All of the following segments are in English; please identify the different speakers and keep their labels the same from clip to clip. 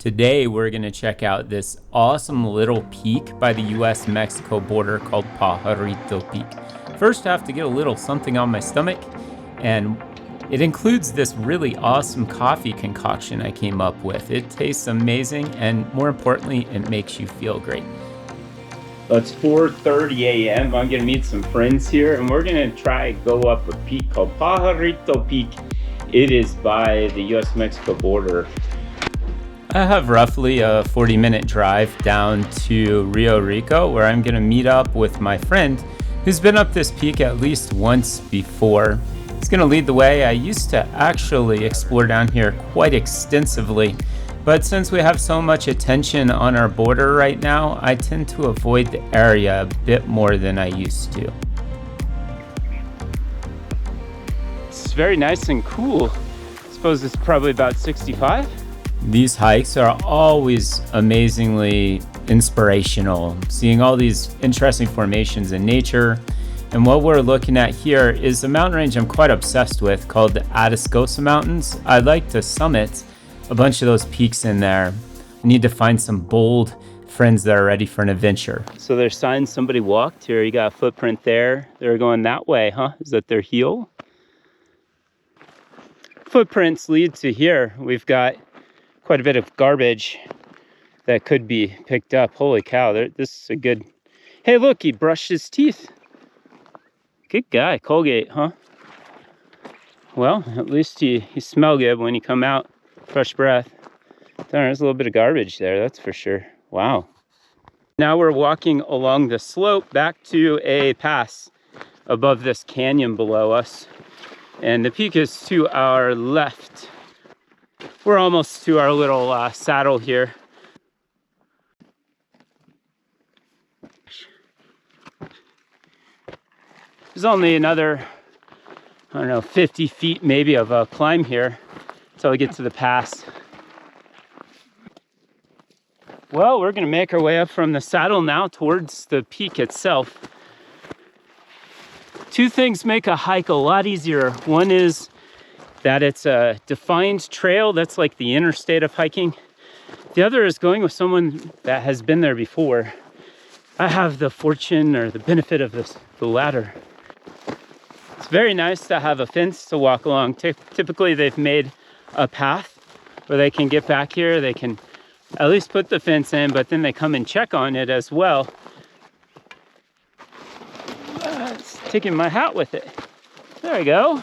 Speaker 1: Today we're going to check out this awesome little peak by the US-Mexico border called Pajarito Peak. First I have to get a little something on my stomach, and it includes this really awesome coffee concoction I came up with. It tastes amazing, and more importantly, it makes you feel great. It's 4:30 a.m. I'm gonna meet some friends here, and we're gonna try go up a peak called Pajarito Peak. It is by the US-Mexico border. I have roughly a 40-minute drive down to Rio Rico, where I'm gonna meet up with my friend who's been up this peak at least once before. He's gonna lead the way. I used to actually explore down here quite extensively, but since we have so much attention on our border right now, I tend to avoid the area a bit more than I used to. It's very nice and cool. I suppose it's probably about 65. These hikes are always amazingly inspirational, seeing all these interesting formations in nature. And what we're looking at here is a mountain range I'm quite obsessed with called the Atascosa Mountains. I'd like to summit a bunch of those peaks in there. I need to find some bold friends that are ready for an adventure. So there's signs somebody walked here. You got a footprint there. They're going that way, huh? Is that their heel? Footprints lead to here. We've got quite a bit of garbage that could be picked up. Holy cow, this is a good... Hey, look, he brushed his teeth. Good guy, Colgate, huh? Well, at least you smell good when you come out. Fresh breath. There's a little bit of garbage there, that's for sure. Wow. Now we're walking along the slope back to a pass above this canyon below us. And the peak is to our left. We're almost to our little saddle here. There's only another, I don't know, 50 feet maybe of a climb here until we get to the pass. Well, we're gonna make our way up from the saddle now towards the peak itself. Two things make a hike a lot easier. One is that it's a defined trail that's like the interstate of hiking. The other is going with someone that has been there before. I have the fortune or the benefit of the latter. It's very nice to have a fence to walk along. Typically they've made a path where they can get back here. They can at least put the fence in, but then they come and check on it as well. It's taking my hat with it. There we go.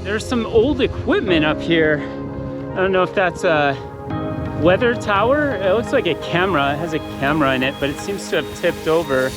Speaker 1: There's some old equipment up here. I don't know if that's a weather tower. It looks like a camera. It has a camera in it, but it seems to have tipped over.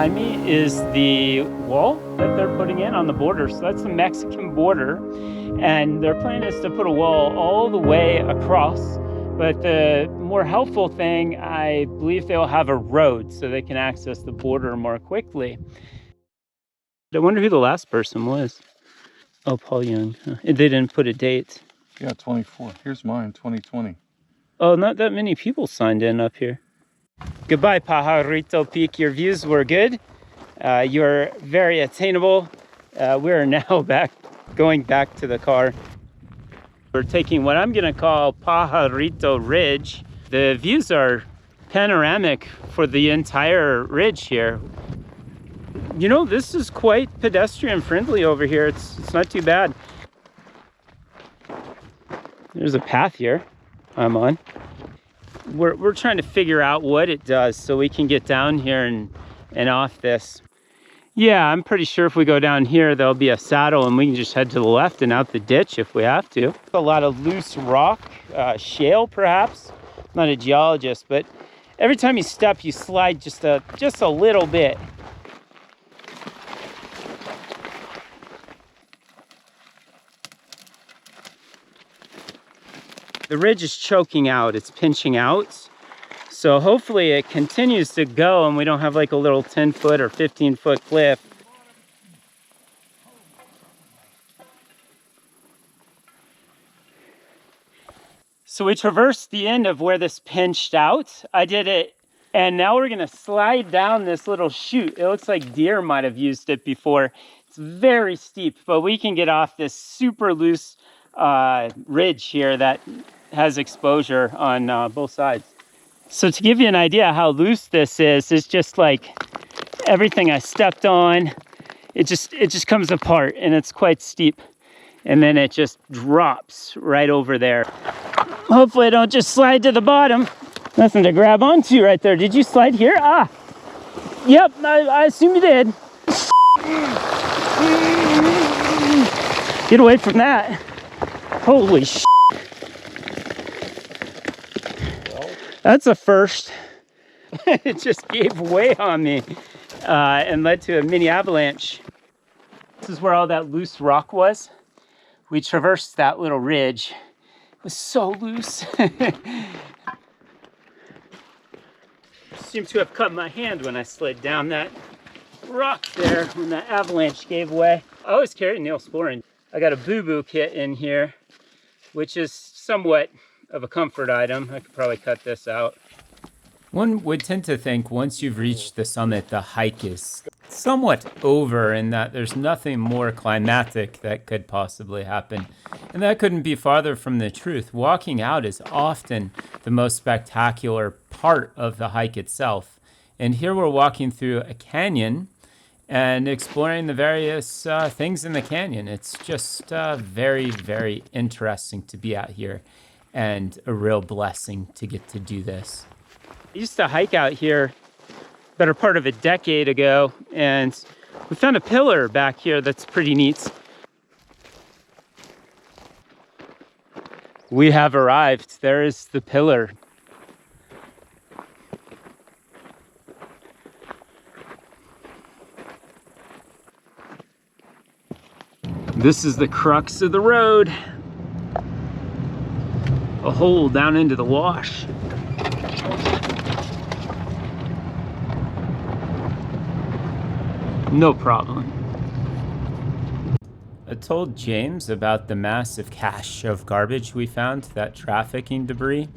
Speaker 1: behind me is the wall that they're putting in on the border. So that's the Mexican border. And their plan is to put a wall all the way across. But the more helpful thing, I believe they'll have a road so they can access the border more quickly. I wonder who the last person was. Oh, Paul Young. They didn't put a date.
Speaker 2: Yeah, 24. Here's mine, 2020.
Speaker 1: Oh, not that many people signed in up here. Goodbye, Pajarito Peak. Your views were good. You're very attainable. We are now going back to the car. We're taking what I'm gonna call Pajarito Ridge. The views are panoramic for the entire ridge here. You know, this is quite pedestrian friendly over here. It's not too bad. There's a path here I'm on. We're trying to figure out what it does so we can get down here and off this. Yeah, I'm pretty sure if we go down here, there'll be a saddle and we can just head to the left and out the ditch if we have to. A lot of loose rock, shale perhaps. I'm not a geologist, but every time you step, you slide just a little bit. The ridge is choking out, it's pinching out. So hopefully it continues to go and we don't have like a little 10-foot or 15-foot cliff. So we traversed the end of where this pinched out. I did it, and now we're gonna slide down this little chute. It looks like deer might have used it before. It's very steep, but we can get off this super loose ridge here that has exposure on both sides. So to give you an idea how loose this is, it's just like everything I stepped on, it just comes apart and it's quite steep. And then it just drops right over there. Hopefully I don't just slide to the bottom. Nothing to grab onto right there. Did you slide here? Ah, yep, I assume you did. Get away from that. Holy shit. That's a first. It just gave way on me and led to a mini avalanche. This is where all that loose rock was. We traversed that little ridge. It was so loose. Seemed to have cut my hand when I slid down that rock there when that avalanche gave way. I always carry Neosporin. I got a boo-boo kit in here, which is somewhat of a comfort item. I could probably cut this out. One would tend to think once you've reached the summit, the hike is somewhat over and that there's nothing more climactic that could possibly happen. And that couldn't be farther from the truth. Walking out is often the most spectacular part of the hike itself. And here we're walking through a canyon and exploring the various things in the canyon. It's just very, very interesting to be out here and a real blessing to get to do this. I used to hike out here better part of a decade ago, and we found a pillar back here that's pretty neat. We have arrived. There is the pillar. This is the crux of the road. A hole down into the wash. No problem. I told James about the massive cache of garbage we found, that trafficking debris,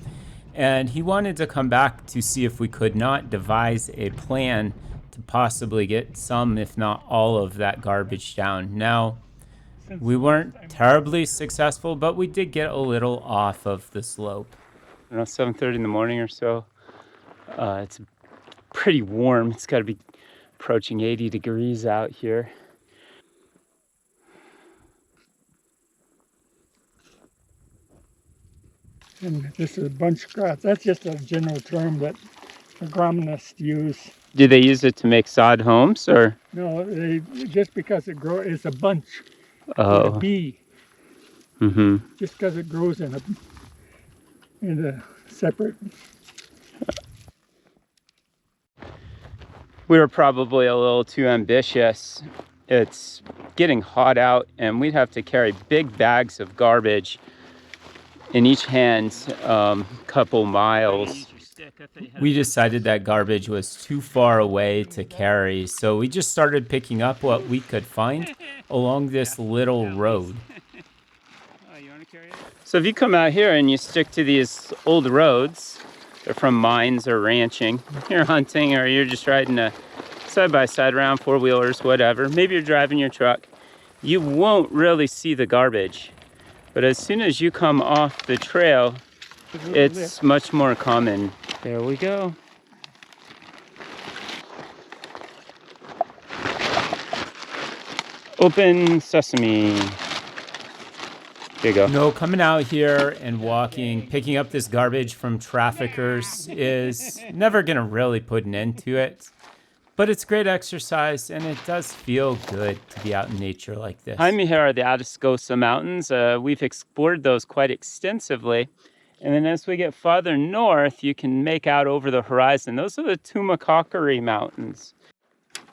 Speaker 1: and he wanted to come back to see if we could not devise a plan to possibly get some, if not all of that garbage down. Now, we weren't terribly successful, but we did get a little off of the slope. I don't know, 7:30 in the morning or so. It's pretty warm. It's got to be approaching 80 degrees out here.
Speaker 3: And this is a bunch grass. That's just a general term that agronomists use.
Speaker 1: Do they use it to make sod homes, or?
Speaker 3: No, just because it grows, it's a bunch.
Speaker 1: Oh.
Speaker 3: A bee.
Speaker 1: Mm-hmm.
Speaker 3: Just because it grows in a separate.
Speaker 1: We were probably a little too ambitious. It's getting hot out and we'd have to carry big bags of garbage in each hand, couple miles. We decided that garbage was too far away to carry, so we just started picking up what we could find along this little road. So if you come out here and you stick to these old roads, they're from mines or ranching, you're hunting or you're just riding a side-by-side around, four-wheelers, whatever, maybe you're driving your truck, you won't really see the garbage. But as soon as you come off the trail, it's much more common. There we go. Open sesame. There you go. No, coming out here and walking, picking up this garbage from traffickers is never gonna really put an end to it. But it's great exercise, and it does feel good to be out in nature like this. Behind me here are the Atascosa Mountains. We've explored those quite extensively. And then as we get farther north, you can make out over the horizon. Those are the Tumacacori Mountains.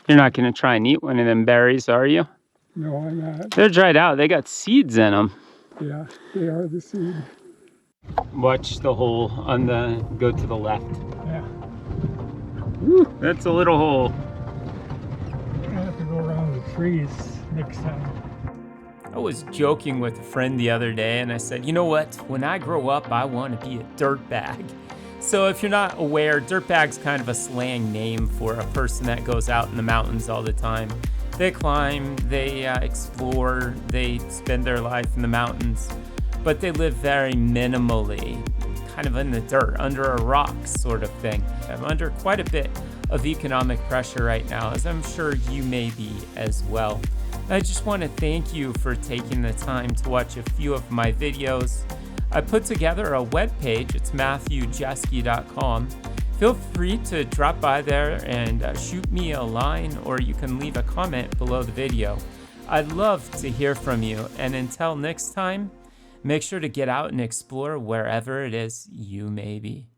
Speaker 1: You're not going to try and eat one of them berries, are you?
Speaker 3: No, I'm not.
Speaker 1: They're dried out. They got seeds in them.
Speaker 3: Yeah, they are the seed.
Speaker 1: Watch the hole on the, go to the left.
Speaker 3: Yeah.
Speaker 1: Woo, that's a little hole.
Speaker 3: I have to go around the trees next time.
Speaker 1: I was joking with a friend the other day and I said, you know what? When I grow up, I want to be a dirtbag. So if you're not aware, dirtbag's kind of a slang name for a person that goes out in the mountains all the time. They climb, they explore, they spend their life in the mountains, but they live very minimally, kind of in the dirt, under a rock sort of thing. I'm under quite a bit of economic pressure right now, as I'm sure you may be as well. I just want to thank you for taking the time to watch a few of my videos. I put together a webpage, it's matthewjeski.com. Feel free to drop by there and shoot me a line, or you can leave a comment below the video. I'd love to hear from you, and until next time, make sure to get out and explore wherever it is you may be.